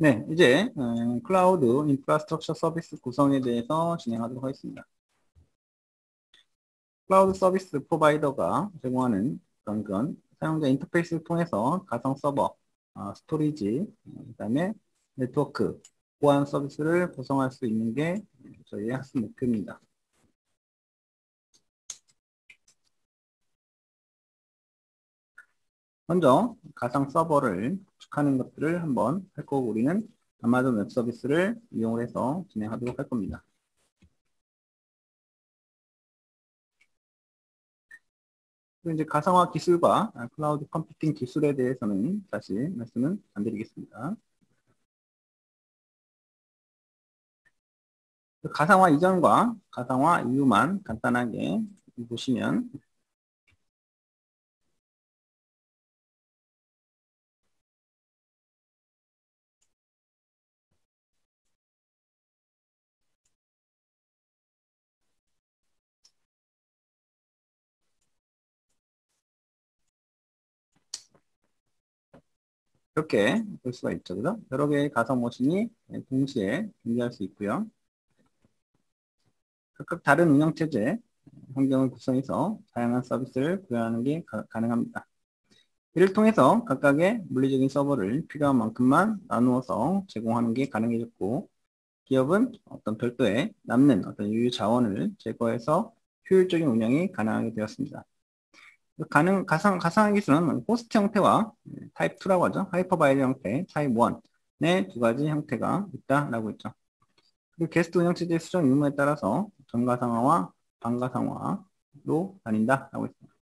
네, 이제 클라우드 인프라스트럭처 서비스 구성에 대해서 진행하도록 하겠습니다. 클라우드 서비스 프로바이더가 제공하는 그런 사용자 인터페이스를 통해서 가상 서버, 스토리지, 그다음에 네트워크, 보안 서비스를 구성할 수 있는 게 저희의 학습 목표입니다. 먼저 가상 서버를 구축하는 것들을 한번 할 거고 우리는 아마존 웹 서비스를 이용을 해서 진행하도록 할 겁니다. 그리고 이제 가상화 기술과 클라우드 컴퓨팅 기술에 대해서는 다시 말씀을 안 드리겠습니다. 가상화 이전과 가상화 이후만 간단하게 보시면 이렇게 볼 수가 있죠. 그죠? 여러 개의 가상 머신이 동시에 존재할 수 있고요. 각각 다른 운영체제 환경을 구성해서 다양한 서비스를 구현하는 게 가능합니다. 이를 통해서 각각의 물리적인 서버를 필요한 만큼만 나누어서 제공하는 게 가능해졌고, 기업은 어떤 별도의 남는 어떤 유유 자원을 제거해서 효율적인 운영이 가능하게 되었습니다. 가상화 기술은 호스트 형태와 타입 2라고 하죠. 하이퍼바이저 형태, 타입 1의 두 가지 형태가 있다라고 했죠. 그리고 게스트 운영 체제의 수정 유무에 따라서 전가상화와 반가상화로 나뉜다라고 했습니다.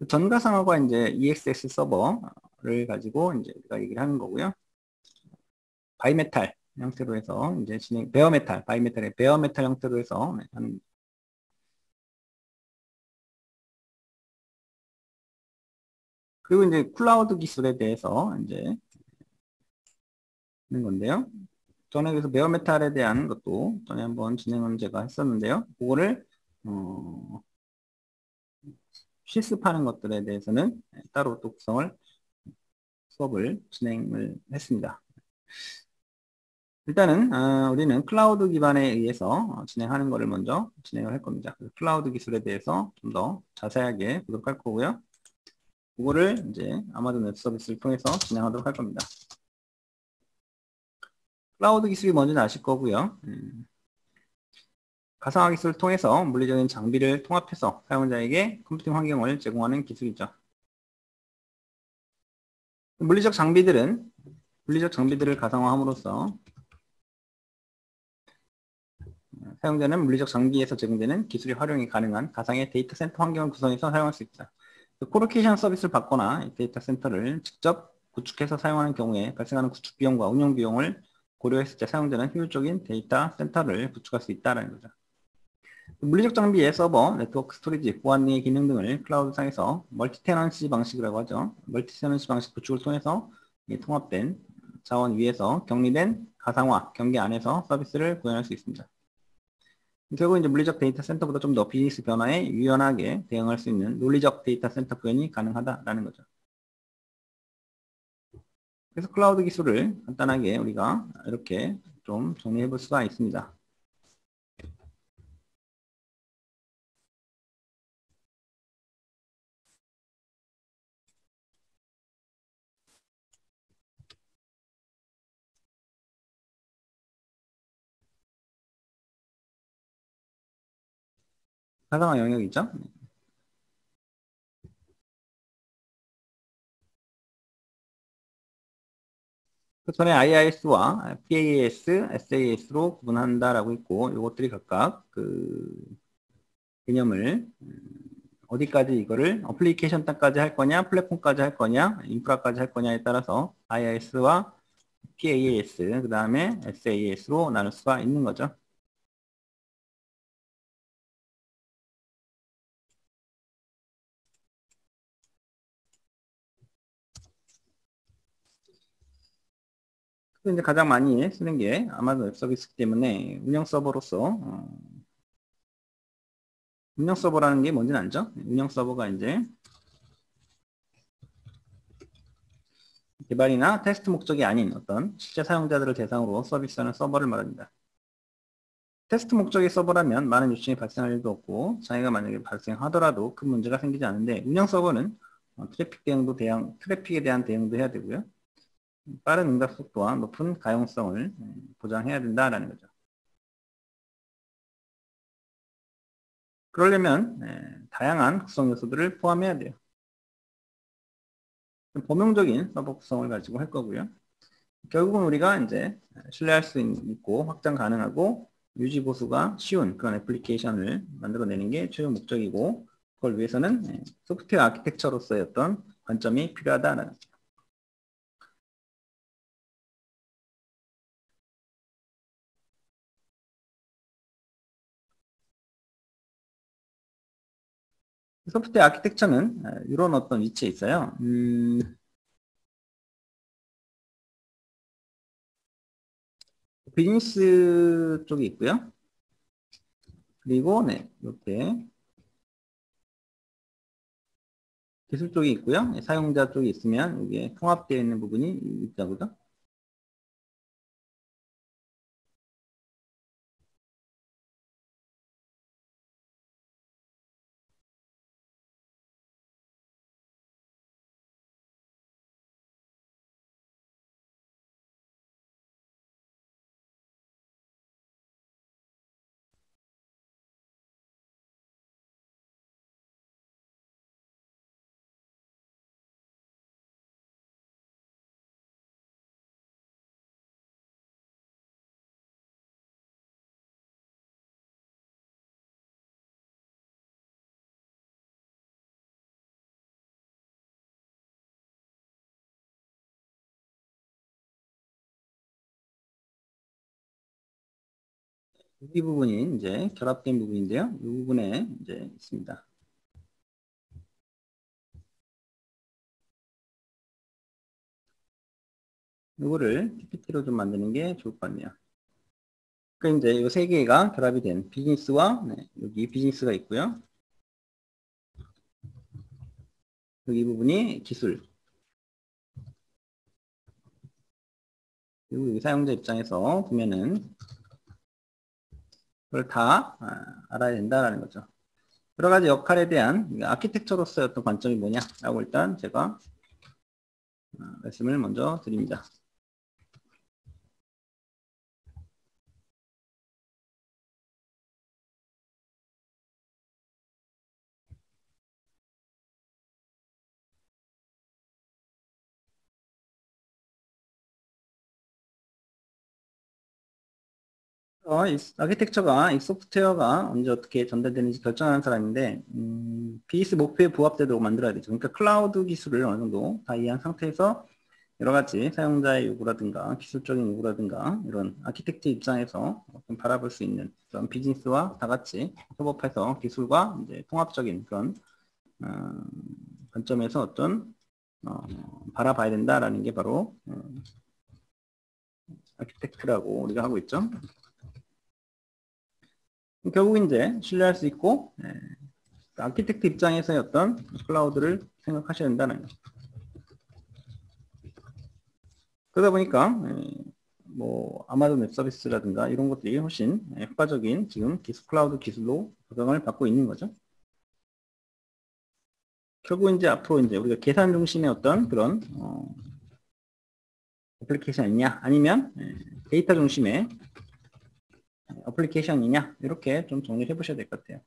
전가상화가 이제 EXS 서버를 가지고 이제 우리가 얘기를 하는 거고요. 바이메탈 형태로 해서 이제 베어메탈, 바이메탈의 베어메탈 형태로 해서 하는. 그리고 이제 클라우드 기술에 대해서 이제 하는 건데요. 전에 그래서 베어메탈에 대한 것도 전에 한번 진행을 제가 했었는데요. 그거를 실습하는 것들에 대해서는 따로 또 수업을 진행을 했습니다. 일단은 우리는 클라우드 기반에 의해서 진행하는 것을 먼저 진행을 할 겁니다. 클라우드 기술에 대해서 좀 더 자세하게 보도록 할 거고요. 그거를 이제 아마존 웹 서비스를 통해서 진행하도록 할 겁니다. 클라우드 기술이 뭔지는 아실 거고요. 가상화 기술을 통해서 물리적인 장비를 통합해서 사용자에게 컴퓨팅 환경을 제공하는 기술이죠. 물리적 장비들을 가상화함으로써 사용자는 물리적 장비에서 제공되는 기술이 활용이 가능한 가상의 데이터 센터 환경을 구성해서 사용할 수 있다. 코로케이션 서비스를 받거나 데이터 센터를 직접 구축해서 사용하는 경우에 발생하는 구축 비용과 운영 비용을 고려했을 때 사용자는 효율적인 데이터 센터를 구축할 수 있다는 거죠. 물리적 장비의 서버, 네트워크, 스토리지, 보안의 기능 등을 클라우드상에서 멀티 테넌시 방식이라고 하죠. 멀티 테넌시 방식 구축을 통해서 통합된 자원 위에서 격리된 가상화 경계 안에서 서비스를 구현할 수 있습니다. 결국 이제 물리적 데이터 센터보다 좀 더 비즈니스 변화에 유연하게 대응할 수 있는 논리적 데이터 센터 구현이 가능하다라는 거죠. 그래서 클라우드 기술을 간단하게 우리가 이렇게 좀 정리해 볼 수가 있습니다. 가상화 영역이죠. 그 전에 IIS와 PAS, SAS로 구분한다라고 있고 이것들이 각각 그 개념을 어디까지 이거를 어플리케이션 단까지 할 거냐, 플랫폼까지 할 거냐, 인프라까지 할 거냐에 따라서 IIS와 PAS, 그 다음에 SAS로 나눌 수가 있는 거죠. 또 이제 가장 많이 쓰는 게 아마존 웹 서비스이기 때문에 운영 서버로서 운영 서버라는 게 뭔지는 알죠? 운영 서버가 이제 개발이나 테스트 목적이 아닌 어떤 실제 사용자들을 대상으로 서비스하는 서버를 말합니다. 테스트 목적의 서버라면 많은 요청이 발생할 일도 없고 장애가 만약에 발생하더라도 큰 문제가 생기지 않은데 운영 서버는 트래픽에 대한 대응도 해야 되고요. 빠른 응답 속도와 높은 가용성을 보장해야 된다라는 거죠. 그러려면 다양한 구성 요소들을 포함해야 돼요. 범용적인 서버 구성을 가지고 할 거고요. 결국은 우리가 이제 신뢰할 수 있고 확장 가능하고 유지 보수가 쉬운 그런 애플리케이션을 만들어내는 게 최종 목적이고 그걸 위해서는 소프트웨어 아키텍처로서의 어떤 관점이 필요하다는 거죠. 소프트웨어 아키텍처는 이런 어떤 위치에 있어요. 비즈니스 쪽이 있고요. 그리고 이렇게 기술 쪽이 있고요. 사용자 쪽이 있으면 이게 통합되어 있는 부분이 있다고요. 이 부분이 이제 결합된 부분인데요. 이 부분에 이제 있습니다. 이거를 PPT로 좀 만드는 게 좋을 것 같네요. 그러니까 이제 이 세 개가 결합이 된 비즈니스와 여기 비즈니스가 있고요. 여기 이 부분이 기술. 그리고 여기 사용자 입장에서 보면은 그걸 다 알아야 된다라는 거죠. 여러 가지 역할에 대한 아키텍처로서의 어떤 관점이 뭐냐라고 일단 제가 말씀을 먼저 드립니다. 이 아키텍처가 이 소프트웨어가 언제 어떻게 전달되는지 결정하는 사람인데 비즈니스 목표에 부합되도록 만들어야 되죠. 그러니까 클라우드 기술을 어느 정도 다 이해한 상태에서 여러 가지 사용자의 요구라든가 기술적인 요구라든가 이런 아키텍트 입장에서 좀 바라볼 수 있는 그런 비즈니스와 다 같이 협업해서 기술과 이제 통합적인 그런 관점에서 어떤 바라봐야 된다라는 게 바로 아키텍트라고 우리가 하고 있죠. 결국 이제 신뢰할 수 있고 아키텍트 입장에서의 어떤 클라우드를 생각하셔야 된다는 거죠. 그러다 보니까 뭐 아마존 웹 서비스라든가 이런 것들이 훨씬 효과적인 지금 클라우드 기술로 적용을 받고 있는 거죠. 결국 이제 앞으로 이제 우리가 계산 중심의 어떤 그런 애플리케이션이냐 아니면 데이터 중심의 애플리케이션이냐 이렇게 좀 정리를 해보셔야 될 것 같아요.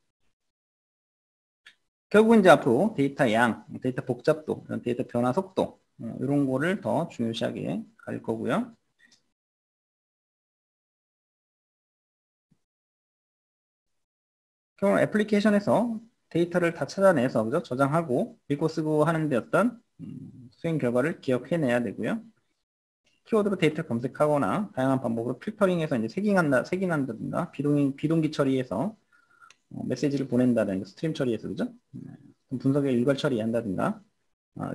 결국 이제 앞으로 데이터 양, 데이터 복잡도, 데이터 변화 속도 이런 거를 더 중요시하게 갈 거고요. 결국 애플리케이션에서 데이터를 다 찾아내서 그죠? 저장하고 읽고 쓰고 하는데 어떤 수행 결과를 기억해내야 되고요. 키워드로 데이터를 검색하거나 다양한 방법으로 필터링해서 이제 색인한다든가 비동기 처리해서 메시지를 보낸다든가 스트림 처리해서 그죠? 분석의 일괄 처리한다든가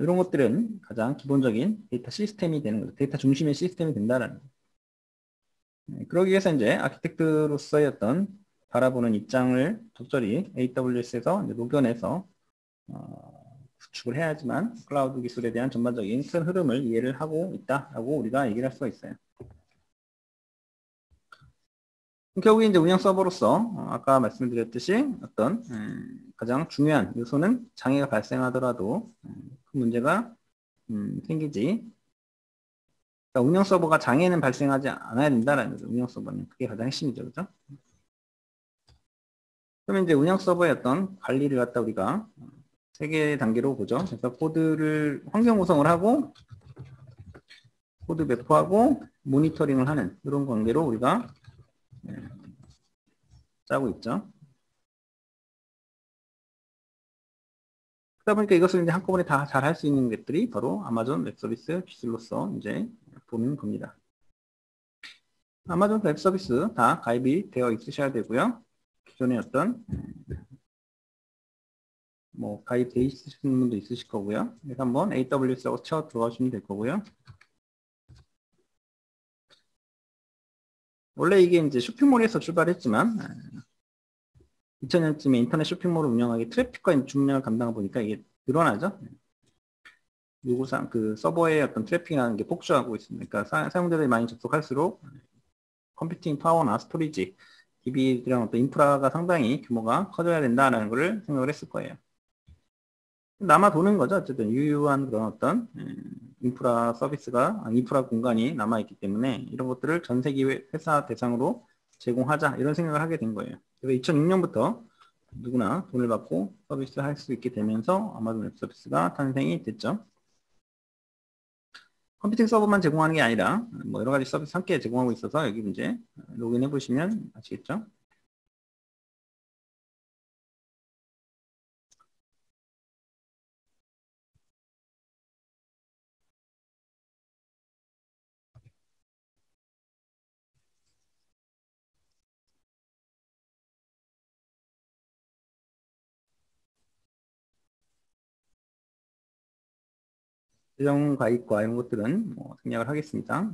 이런 것들은 가장 기본적인 데이터 시스템이 되는 거죠. 데이터 중심의 시스템이 된다라는 거죠. 그러기 위해서 이제 아키텍트로서의 어떤 바라보는 입장을 적절히 AWS에서 녹여내서 구축을 해야지만 클라우드 기술에 대한 전반적인 큰 흐름을 이해를 하고 있다라고 우리가 얘기를 할 수가 있어요. 결국에 이제 운영 서버로서 아까 말씀드렸듯이 어떤 가장 중요한 요소는 장애가 발생하더라도 그 문제가 생기지. 그러니까 운영 서버가 장애는 발생하지 않아야 된다라는 거죠. 운영 서버는 그게 가장 핵심이죠, 그죠? 그러면 이제 운영 서버의 어떤 관리를 갖다 우리가 세 개의 단계로 보죠. 그래서 코드를 환경 구성을 하고 코드 배포하고 모니터링을 하는 이런 관계로 우리가 짜고 있죠. 그러다 보니까 이것을 이제 한꺼번에 다 잘 할 수 있는 것들이 바로 아마존 웹 서비스 기술로서 이제 보는 겁니다. 아마존 웹 서비스 다 가입이 되어 있으셔야 되고요. 기존에 어떤 뭐 가입되어 있으신 분도 있으실 거고요. 그래서 한번 AWS라고 쳐 들어가시면 될 거고요. 원래 이게 이제 쇼핑몰에서 출발했지만 2000년쯤에 인터넷 쇼핑몰을 운영하기 트래픽과 중량을 감당하다 보니까 이게 늘어나죠. 요구상 그 서버의 어떤 트래픽이라는 게 폭주하고 있습니다. 그러니까 사용자들이 많이 접속할수록 컴퓨팅 파워나 스토리지, DB 이런 어떤 인프라가 상당히 규모가 커져야 된다라는 것을 생각을 했을 거예요. 남아 도는 거죠. 어쨌든 유효한 그런 어떤 인프라 서비스가 인프라 공간이 남아 있기 때문에 이런 것들을 전 세계 회사 대상으로 제공하자 이런 생각을 하게 된 거예요. 그래서 2006년부터 누구나 돈을 받고 서비스를 할 수 있게 되면서 아마존 웹 서비스가 탄생이 됐죠. 컴퓨팅 서버만 제공하는 게 아니라 뭐 여러 가지 서비스 함께 제공하고 있어서 여기 이제 로그인해 보시면 아시겠죠? 계정 가입과 이런 것들은 뭐 생략을 하겠습니다.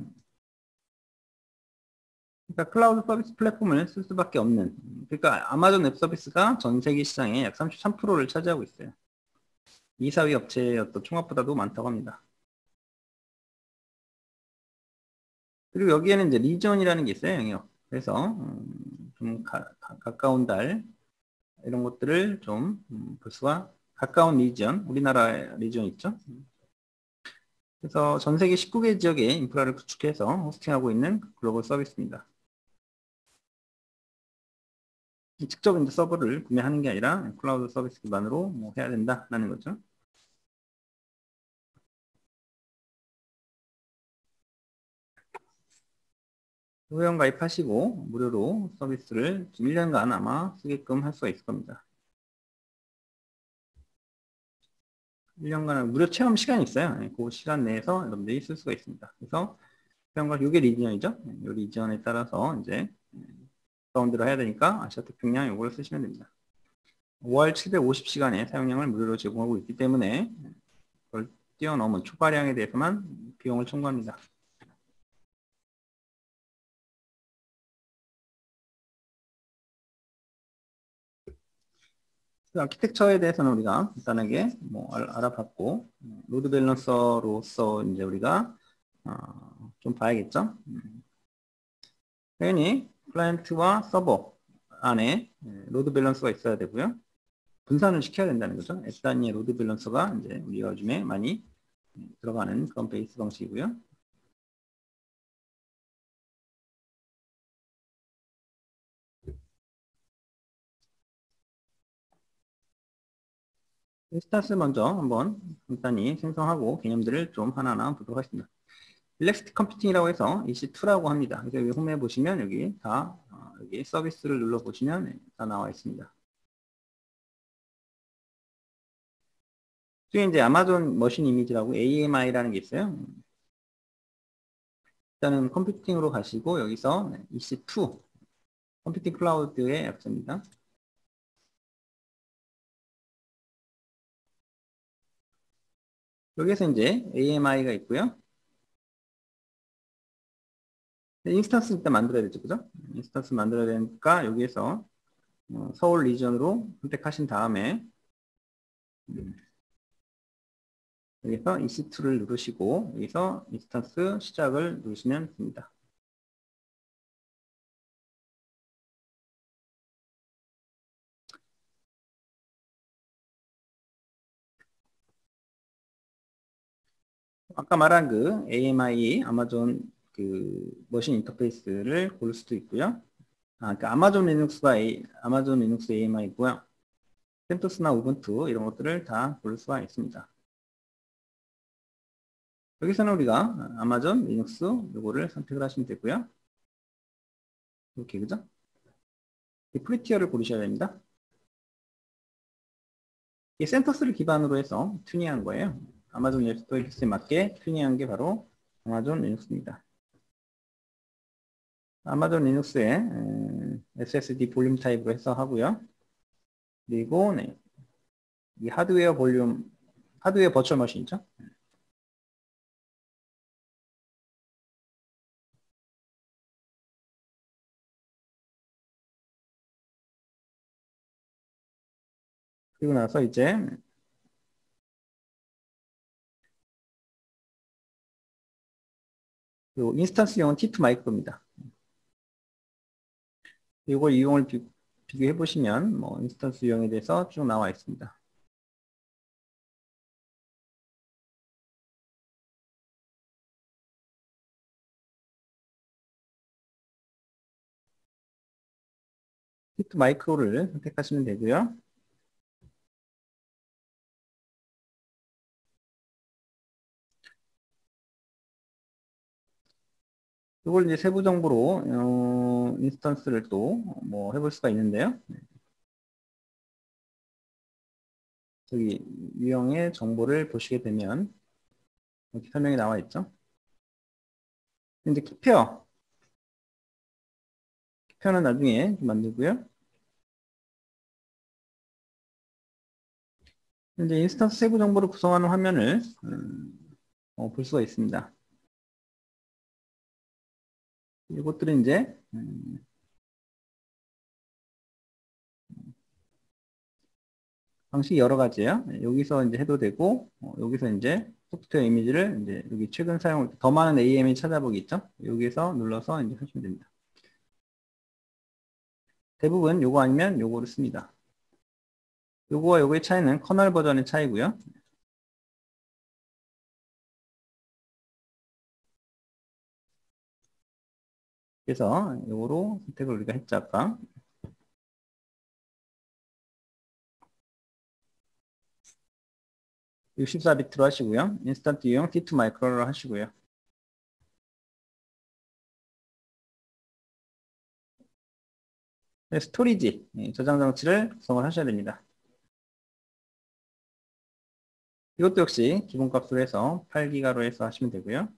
그러니까 클라우드 서비스 플랫폼을 쓸 수밖에 없는, 그러니까 아마존 웹 서비스가 전 세계 시장의 약 33%를 차지하고 있어요. 2, 4위 업체의 어떤 총합보다도 많다고 합니다. 그리고 여기에는 이제 리전이라는 게 있어요, 영역. 그래서 좀 가까운 달 이런 것들을 좀 볼 수가, 가까운 리전, 우리나라 리전 있죠? 그래서 전 세계 19개 지역의 인프라를 구축해서 호스팅하고 있는 글로벌 서비스입니다. 직접 이제 서버를 구매하는 게 아니라 클라우드 서비스 기반으로 뭐 해야 된다라는 거죠. 회원 가입하시고 무료로 서비스를 1년간 아마 쓰게끔 할 수가 있을 겁니다. 1년간 무료 체험 시간이 있어요. 그 시간 내에서 여러분들이 쓸 수가 있습니다. 그래서 회원가 이게 리전이죠. 이 리전에 따라서 이제 라운드를 해야 되니까 아시아 태평양 요거를 쓰시면 됩니다. 5월 750시간의 사용량을 무료로 제공하고 있기 때문에 그걸 뛰어넘은 초과량에 대해서만 비용을 청구합니다. 그 아키텍처에 대해서는 우리가 간단하게 뭐 알아봤고 로드 밸런서로서 이제 우리가 좀 봐야겠죠. 당연히 클라이언트와 서버 안에 로드 밸런서가 있어야 되고요. 분산을 시켜야 된다는 거죠. S 단위의 로드 밸런서가 이제 우리가 요즘에 많이 들어가는 그런 베이스 방식이고요. 스타스 먼저 한번 간단히 생성하고 개념들을 좀 하나하나 보도록 하겠습니다. 일렉스틱 컴퓨팅이라고 해서 EC2라고 합니다. 그래서 여기 홈에 보시면 여기 다 여기 서비스를 눌러 보시면 다 나와 있습니다. 뒤에 이제 아마존 머신 이미지라고 AMI라는 게 있어요. 일단은 컴퓨팅으로 가시고 여기서 EC2 컴퓨팅 클라우드의 약자입니다. 여기서 이제 AMI가 있고요. 인스턴스 일단 만들어야 되죠, 그죠? 인스턴스 만들어야 되니까 여기에서 서울 리전으로 선택하신 다음에 여기서 EC2를 누르시고 여기서 인스턴스 시작을 누르시면 됩니다. 아까 말한 그 AMI 아마존 그 머신 인터페이스를 고를 수도 있고요. 그 아마존 리눅스가 아마존 리눅스 AMI고요. 센토스나 우분투 이런 것들을 다 고를 수가 있습니다. 여기서는 우리가 아마존 리눅스 요거를 선택을 하시면 되고요. 이렇게 그죠? 이 프리티어를 고르셔야 됩니다. 이 센터스를 기반으로 해서 튜닝한 거예요. 아마존 웹서비스에 맞게 튜닝한 게 바로 아마존 리눅스입니다. 아마존 리눅스의 SSD 볼륨 타입으로 해서 하고요. 그리고 네, 이 하드웨어 볼륨, 하드웨어 버추얼 머신이죠. 그리고 나서 이제 요 인스턴스용은 T2 마이크로입니다. 이걸 이용을 비교해 보시면 뭐 인스턴스 유형에 대해서 쭉 나와 있습니다. T2 마이크로를 선택하시면 되고요. 이걸 이제 세부 정보로 인스턴스를 또 뭐 해볼 수가 있는데요. 여기 유형의 정보를 보시게 되면 이렇게 설명이 나와 있죠. 이제 키페어는 나중에 만들고요. 이제 인스턴스 세부 정보를 구성하는 화면을 볼 수가 있습니다. 이것들은 이제 방식이 여러 가지예요. 여기서 이제 해도 되고 여기서 이제 소프트웨어 이미지를 이제 여기 최근 사용 더 많은 AM이 찾아보기 있죠. 여기서 눌러서 이제 하시면 됩니다. 대부분 요거 아니면 요거를 씁니다. 요거와 요거의 차이는 커널 버전의 차이고요. 그래서 요거로 선택을 우리가 했죠 아까. 64비트로 하시고요. 인스턴트 유형 T2 마이크로로 하시고요. 스토리지 저장 장치를 구성을 하셔야 됩니다. 이것도 역시 기본값으로 해서 8기가로 해서 하시면 되고요.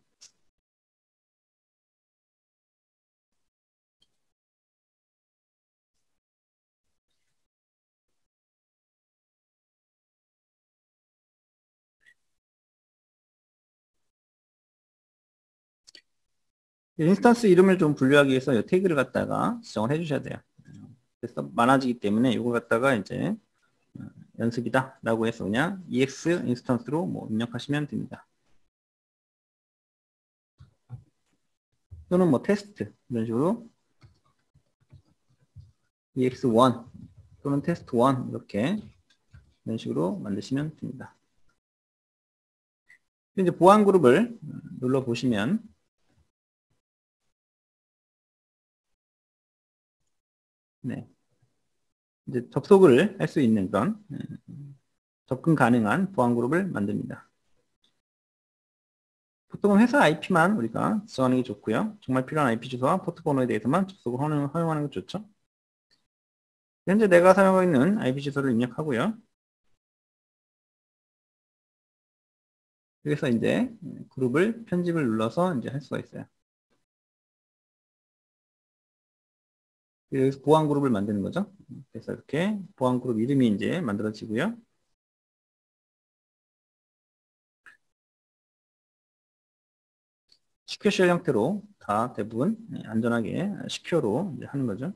인스턴스 이름을 좀 분류하기 위해서 이 태그를 갖다가 지정을 해주셔야 돼요. 그래서 많아지기 때문에 이걸 갖다가 이제 연습이다 라고 해서 그냥 EX 인스턴스로 뭐 입력하시면 됩니다. 또는 뭐 테스트 이런 식으로 EX1 또는 테스트1 이렇게 이런 식으로 만드시면 됩니다. 이제 보안 그룹을 눌러 보시면 네. 이제 접속을 할 수 있는 그런 접근 가능한 보안 그룹을 만듭니다. 보통은 회사 IP만 우리가 지정하는 게 좋고요. 정말 필요한 IP 주소와 포트 번호에 대해서만 접속을 허용하는 게 좋죠. 현재 내가 사용하고 있는 IP 주소를 입력하고요. 여기서 이제 그룹을 편집을 눌러서 이제 할 수가 있어요. 여기서 보안 그룹을 만드는 거죠. 그래서 이렇게 보안 그룹 이름이 이제 만들어지고요. 시큐어 쉘 형태로 다 대부분 안전하게 시큐어로 이제 하는 거죠.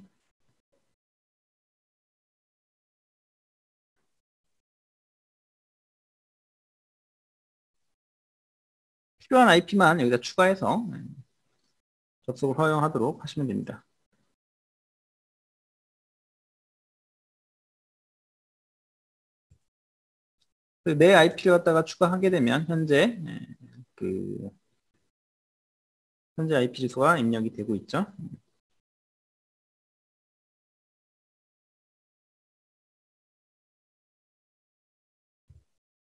필요한 IP만 여기다 추가해서 접속을 허용하도록 하시면 됩니다. 내 IP를 갖다가 추가하게 되면 그 현재 IP 주소가 입력이 되고 있죠.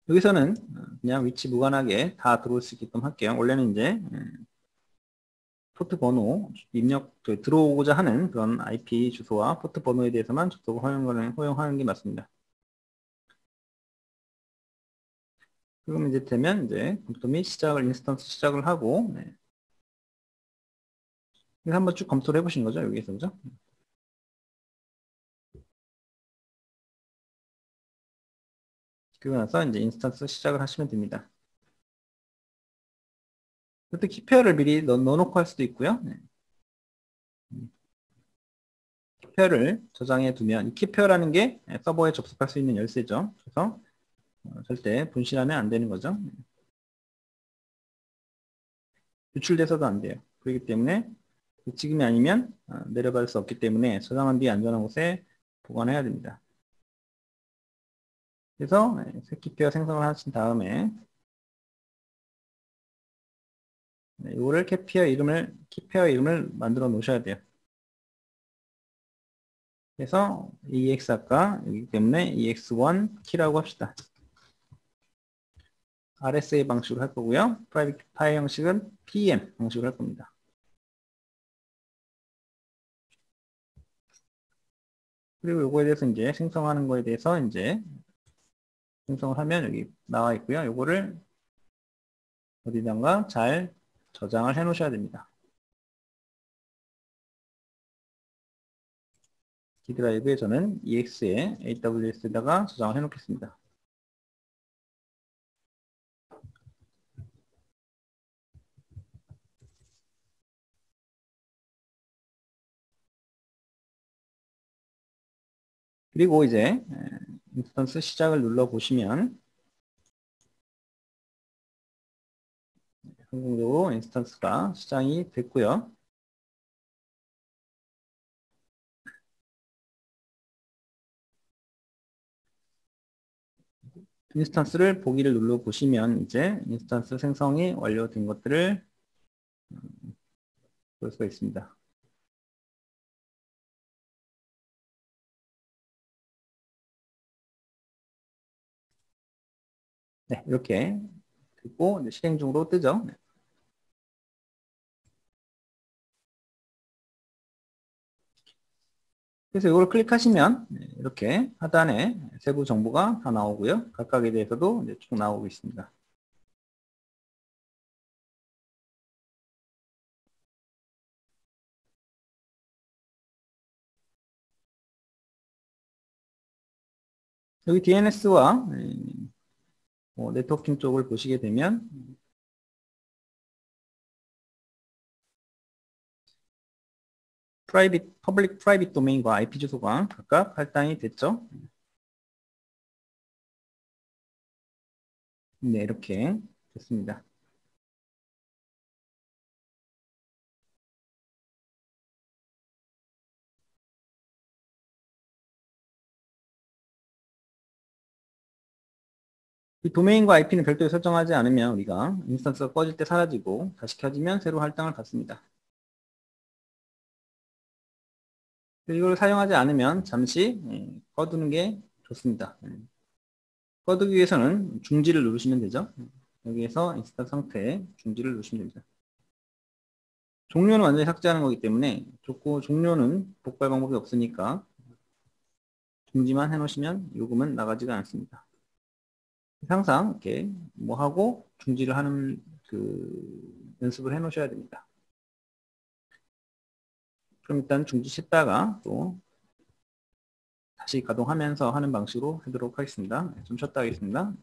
여기서는 그냥 위치 무관하게 다 들어올 수 있게끔 할게요. 원래는 이제 포트 번호 입력 들어오고자 하는 그런 IP 주소와 포트 번호에 대해서만 접속을 허용하는 게 맞습니다. 그럼 이제 되면 이제 검토 및 인스턴스 시작을 하고 그래서 한번 쭉 검토를 해보신 거죠, 여기에서. 그죠? 그리고 나서 이제 인스턴스 시작을 하시면 됩니다. 그때 키페어를 미리 넣어놓고 할 수도 있고요. 키페어를 저장해 두면 이 키페어라는 게 서버에 접속할 수 있는 열쇠죠. 그래서 절대 분실하면 안 되는 거죠. 유출돼서도 안 돼요. 그렇기 때문에 지금이 아니면 내려갈 수 없기 때문에 저장한 뒤에 안전한 곳에 보관해야 됩니다. 그래서 새 키페어 생성을 하신 다음에 이거를 키페어 이름을 만들어 놓으셔야 돼요. 그래서 EX 아까 여기 때문에 EX1 키라고 합시다. RSA 방식으로 할 거고요. 프라이빗 파일 형식은 PM 방식으로 할 겁니다. 그리고 요거에 대해서 이제 생성하는 거에 대해서 이제 생성을 하면 여기 나와 있고요. 요거를 어디다가 잘 저장을 해 놓으셔야 됩니다. D 드라이브에 저는 EX에 AWS에다가 저장을 해 놓겠습니다. 그리고 이제 인스턴스 시작을 눌러 보시면 성공적으로 인스턴스가 시작이 됐고요. 인스턴스를 보기를 눌러 보시면 이제 인스턴스 생성이 완료된 것들을 볼 수가 있습니다. 네, 이렇게 됐고 이제 실행 중으로 뜨죠. 네. 그래서 이걸 클릭하시면 이렇게 하단에 세부 정보가 다 나오고요. 각각에 대해서도 이제 쭉 나오고 있습니다. 여기 DNS와 네트워킹 쪽을 보시게 되면 퍼블릭 프라이빗 도메인과 IP 주소가 각각 할당이 됐죠. 네, 이렇게 됐습니다. 이 도메인과 IP는 별도로 설정하지 않으면 우리가 인스턴스가 꺼질 때 사라지고 다시 켜지면 새로 할당을 받습니다. 이걸 사용하지 않으면 잠시 꺼두는 게 좋습니다. 꺼두기 위해서는 중지를 누르시면 되죠. 여기에서 인스턴스 상태에 중지를 누르시면 됩니다. 종료는 완전히 삭제하는 거기 때문에 좋고 종료는 복구할 방법이 없으니까 중지만 해놓으시면 요금은 나가지가 않습니다. 항상 이렇게 뭐 하고 중지를 하는 그 연습을 해 놓으셔야 됩니다. 그럼 일단 중지 씻다가 또 다시 가동하면서 하는 방식으로 하도록 하겠습니다. 좀 쉬었다 하겠습니다.